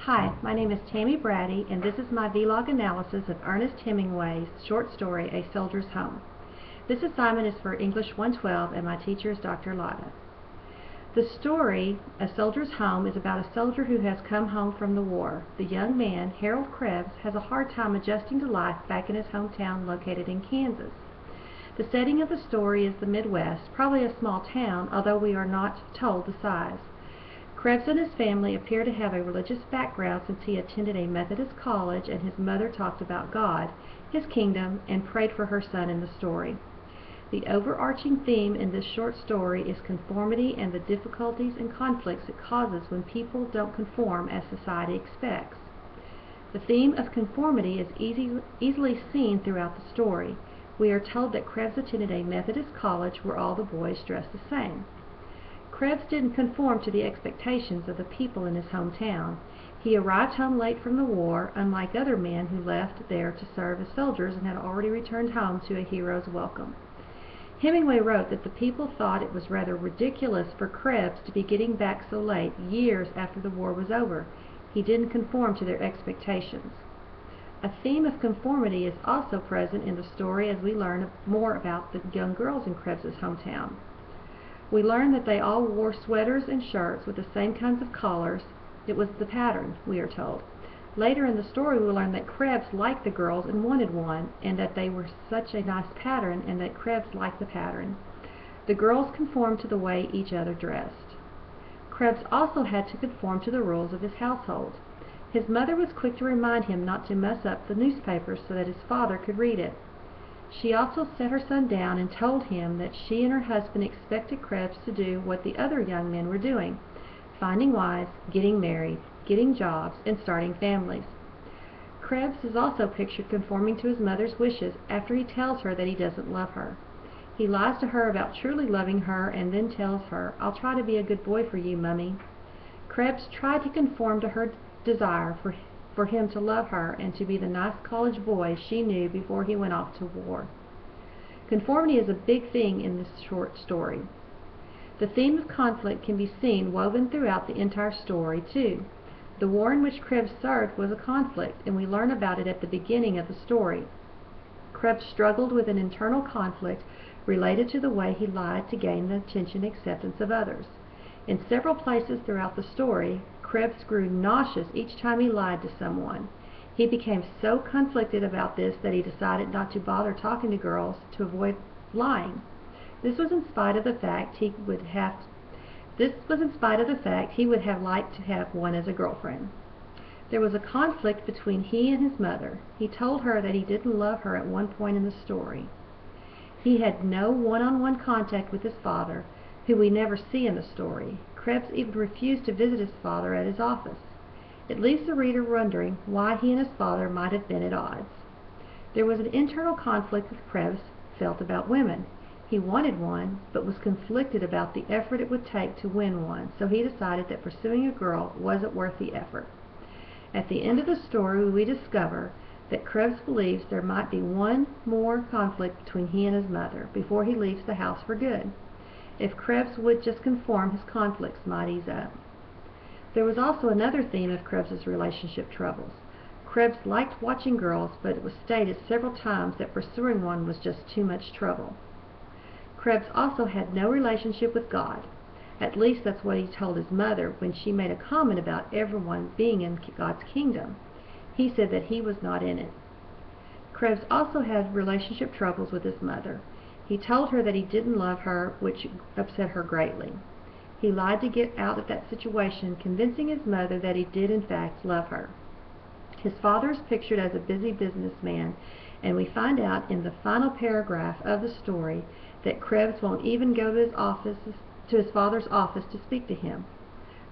Hi, my name is Tammy Brady, and this is my vlog analysis of Ernest Hemingway's short story, A Soldier's Home. This assignment is for English 112, and my teacher is Dr. Lotta. The story, A Soldier's Home, is about a soldier who has come home from the war. The young man, Harold Krebs, has a hard time adjusting to life back in his hometown located in Kansas. The setting of the story is the Midwest, probably a small town, although we are not told the size. Krebs and his family appear to have a religious background since he attended a Methodist college and his mother talked about God, his kingdom, and prayed for her son in the story. The overarching theme in this short story is conformity and the difficulties and conflicts it causes when people don't conform as society expects. The theme of conformity is easily seen throughout the story. We are told that Krebs attended a Methodist college where all the boys dressed the same. Krebs didn't conform to the expectations of the people in his hometown. He arrived home late from the war, unlike other men who left there to serve as soldiers and had already returned home to a hero's welcome. Hemingway wrote that the people thought it was rather ridiculous for Krebs to be getting back so late, years after the war was over. He didn't conform to their expectations. A theme of conformity is also present in the story as we learn more about the young girls in Krebs' hometown. We learn that they all wore sweaters and shirts with the same kinds of collars. It was the pattern, we are told. Later in the story we learn that Krebs liked the girls and wanted one, and that they were such a nice pattern, and that Krebs liked the pattern. The girls conformed to the way each other dressed. Krebs also had to conform to the rules of his household. His mother was quick to remind him not to mess up the newspaper so that his father could read it. She also set her son down and told him that she and her husband expected Krebs to do what the other young men were doing: finding wives, getting married, getting jobs, and starting families. Krebs is also pictured conforming to his mother's wishes after he tells her that he doesn't love her. He lies to her about truly loving her and then tells her, "I'll try to be a good boy for you, Mummy." Krebs tried to conform to her desire for him to love her and to be the nice college boy she knew before he went off to war. Conformity is a big thing in this short story. The theme of conflict can be seen woven throughout the entire story, too. The war in which Krebs served was a conflict, and we learn about it at the beginning of the story. Krebs struggled with an internal conflict related to the way he lied to gain the attention and acceptance of others. In several places throughout the story, Krebs grew nauseous each time he lied to someone. He became so conflicted about this that he decided not to bother talking to girls to avoid lying. This was in spite of the fact he would have liked to have one as a girlfriend. There was a conflict between he and his mother. He told her that he didn't love her at one point in the story. He had no one-on-one contact with his father, who we never see in the story. Krebs even refused to visit his father at his office. It leaves the reader wondering why he and his father might have been at odds. There was an internal conflict that Krebs felt about women. He wanted one, but was conflicted about the effort it would take to win one, so he decided that pursuing a girl wasn't worth the effort. At the end of the story, we discover that Krebs believes there might be one more conflict between he and his mother before he leaves the house for good. If Krebs would just conform, his conflicts might ease up. There was also another theme of Krebs's relationship troubles. Krebs liked watching girls, but it was stated several times that pursuing one was just too much trouble. Krebs also had no relationship with God. At least that's what he told his mother when she made a comment about everyone being in God's kingdom. He said that he was not in it. Krebs also had relationship troubles with his mother. He told her that he didn't love her, which upset her greatly. He lied to get out of that situation, convincing his mother that he did in fact love her. His father is pictured as a busy businessman, and we find out in the final paragraph of the story that Krebs won't even go to his father's office to speak to him.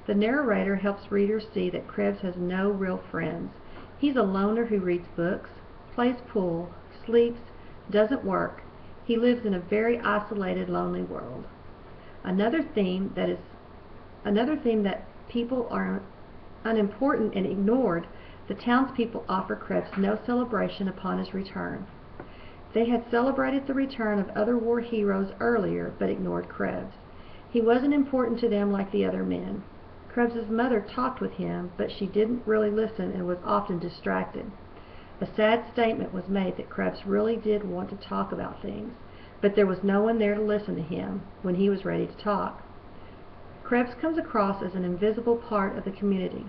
The narrator helps readers see that Krebs has no real friends. He's a loner who reads books, plays pool, sleeps, doesn't work. He lives in a very isolated, lonely world. Another theme that people are unimportant and ignored. The townspeople offer Krebs no celebration upon his return. They had celebrated the return of other war heroes earlier, but ignored Krebs. He wasn't important to them like the other men. Krebs's mother talked with him, but she didn't really listen and was often distracted. A sad statement was made that Krebs really did want to talk about things, but there was no one there to listen to him when he was ready to talk. Krebs comes across as an invisible part of the community.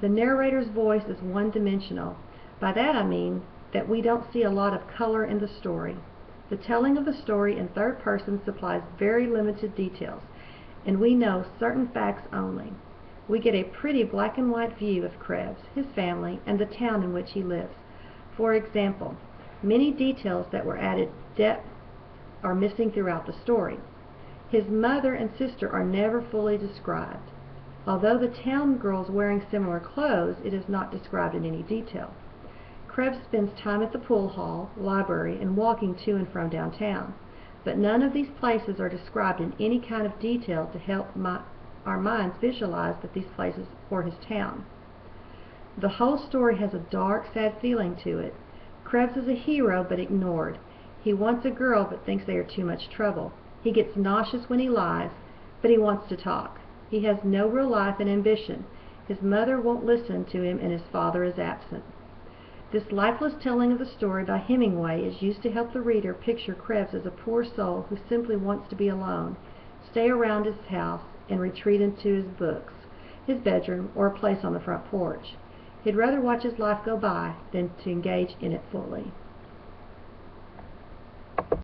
The narrator's voice is one-dimensional. By that I mean that we don't see a lot of color in the story. The telling of the story in third person supplies very limited details, and we know certain facts only. We get a pretty black and white view of Krebs, his family, and the town in which he lives. For example, many details that were added depth are missing throughout the story. His mother and sister are never fully described. Although the town girls wearing similar clothes, it is not described in any detail. Krebs spends time at the pool hall, library, and walking to and from downtown, but none of these places are described in any kind of detail to help our minds visualize that these places were his town. The whole story has a dark, sad feeling to it. Krebs is a hero but ignored. He wants a girl but thinks they are too much trouble. He gets nauseous when he lies, but he wants to talk. He has no real life and ambition. His mother won't listen to him and his father is absent. This lifeless telling of the story by Hemingway is used to help the reader picture Krebs as a poor soul who simply wants to be alone, stay around his house, and retreat into his books, his bedroom, or a place on the front porch. He'd rather watch his life go by than to engage in it fully.